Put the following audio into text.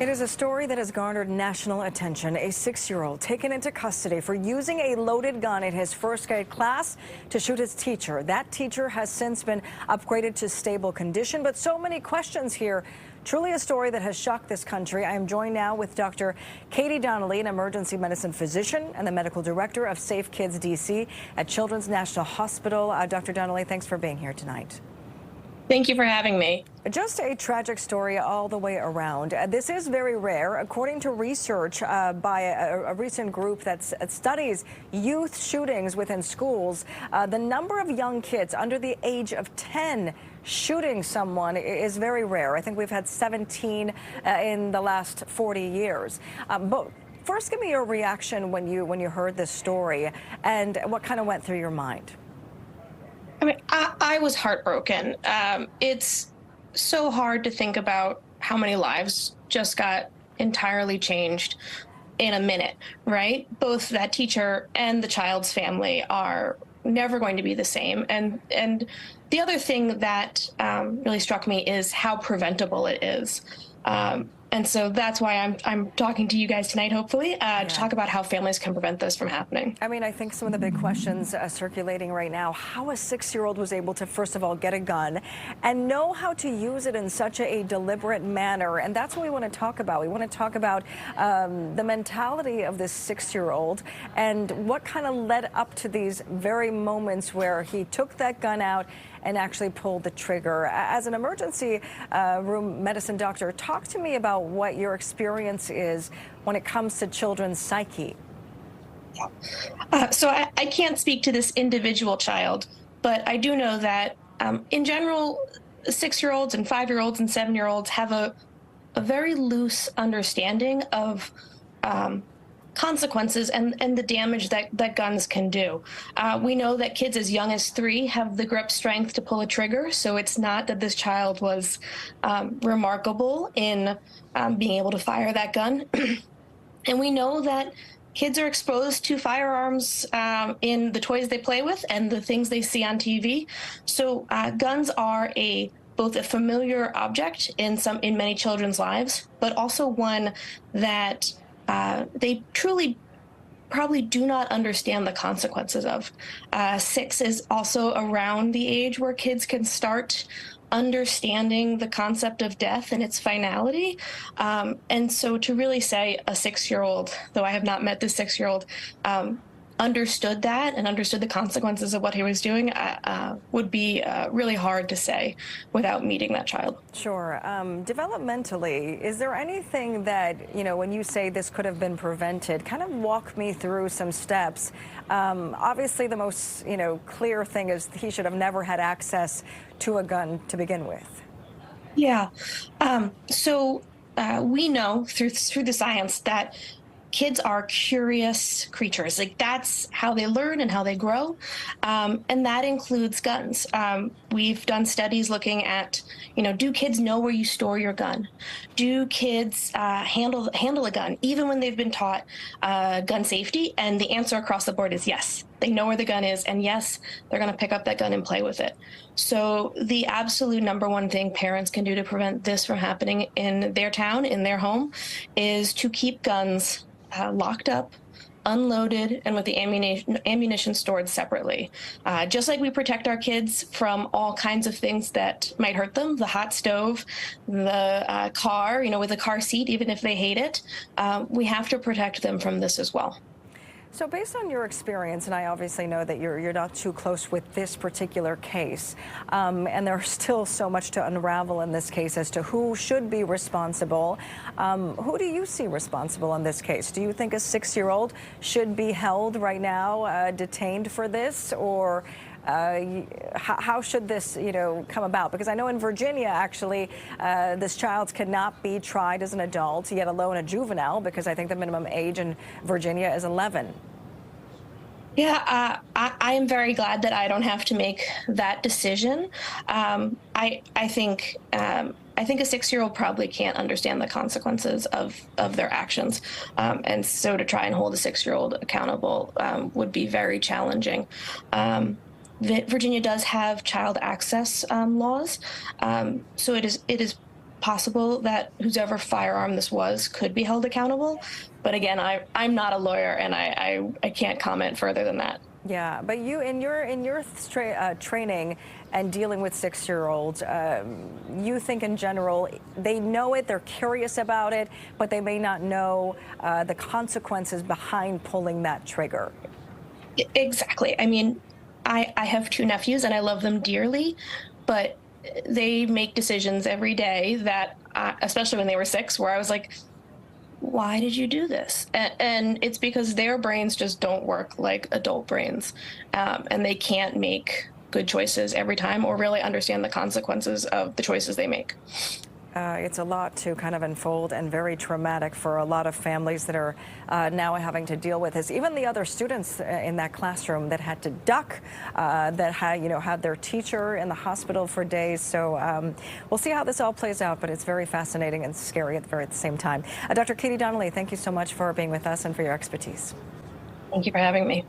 It is a story that has garnered national attention. A 6-year-old taken into custody for using a loaded gun in his first grade class to shoot his teacher. That teacher has since been upgraded to stable condition, but so many questions here. Truly a story that has shocked this country. I am joined now with Dr. Katie Donnelly, an emergency medicine physician and the medical director of Safe Kids DC at Children's National Hospital. Dr. Donnelly, thanks for being here tonight. Thank you for having me. Just a tragic story all the way around. This is very rare. According to research by a recent group that studies youth shootings within schools, the number of young kids under the age of 10 shooting someone is very rare. I think we've had 17 in the last 40 years. But first, give me your reaction when you heard this story and what kind of went through your mind. I mean, I was heartbroken. It's so hard to think about how many lives just got entirely changed in a minute, right? Both that teacher and the child's family are never going to be the same. And the other thing that really struck me is how preventable it is. And so that's why I'm talking to you guys tonight, hopefully, to talk about how families can prevent this from happening. I mean, I think some of the big questions circulating right now, how a 6-year-old was able to, first of all, get a gun and know how to use it in such a deliberate manner. And that's what we want to talk about. We want to talk about the mentality of this 6-year-old and what kind of led up to these very moments where he took that gun out and actually pulled the trigger. As an emergency room medicine doctor, talk to me about what your experience is when it comes to children's psyche. So I can't speak to this individual child, but I do know that in general, 6-year-olds and 5-year-olds and 7-year-olds have a very loose understanding of consequences and the damage that guns can do. We know that kids as young as 3 have the grip strength to pull a trigger, so it's not that this child was remarkable in being able to fire that gun. And we know that kids are exposed to firearms in the toys they play with and the things they see on TV. So guns are both a familiar object in many children's lives, but also one that they truly probably do not understand the consequences of. 6 is also around the age where kids can start understanding the concept of death and its finality. And so to really say a 6-year-old, though I have not met this 6-year-old, understood that and understood the consequences of what he was doing would be really hard to say without meeting that child. Sure. Developmentally, is there anything that, when you say this could have been prevented, kind of walk me through some steps? Obviously, the most, clear thing is he should have never had access to a gun to begin with. Yeah. So we know through the science that kids are curious creatures. Like, that's how they learn and how they grow. And that includes guns. We've done studies looking at, do kids know where you store your gun? Do kids handle a gun, even when they've been taught gun safety? And the answer across the board is yes. They know where the gun is, and yes, they're going to pick up that gun and play with it. So the absolute #1 thing parents can do to prevent this from happening in their town, in their home, is to keep guns locked up, unloaded, and with the ammunition stored separately. Just like we protect our kids from all kinds of things that might hurt them, the hot stove, the car, with a car seat, even if they hate it, we have to protect them from this as well. So based on your experience, and I obviously know that you're not too close with this particular case, and there's still so much to unravel in this case as to who should be responsible. Who do you see responsible in this case? Do you think a 6-year-old should be held right now, detained for this, or how should this, come about? Because I know in Virginia, actually, this child cannot be tried as an adult, yet alone a juvenile, because I think the minimum age in Virginia is 11. Yeah, I am very glad that I don't have to make that decision. I think a 6-year-old probably can't understand the consequences of their actions. And so to try and hold a 6-year-old accountable would be very challenging. Virginia does have child access laws, so it is possible that whoever firearm this was could be held accountable. But again, I'm not a lawyer, and I can't comment further than that. Yeah, but you in your training and dealing with 6-year-olds, you think in general they know it, they're curious about it, but they may not know the consequences behind pulling that trigger. Exactly. I mean, I have 2 nephews and I love them dearly, but they make decisions every day that, especially when they were 6, where I was like, why did you do this? And it's because their brains just don't work like adult brains, and they can't make good choices every time or really understand the consequences of the choices they make. It's a lot to kind of unfold and very traumatic for a lot of families that are now having to deal with this. Even the other students in that classroom that had to duck, that had their teacher in the hospital for days. So we'll see how this all plays out, but it's very fascinating and scary at the same time. Dr. Katie Donnelly, thank you so much for being with us and for your expertise. Thank you for having me.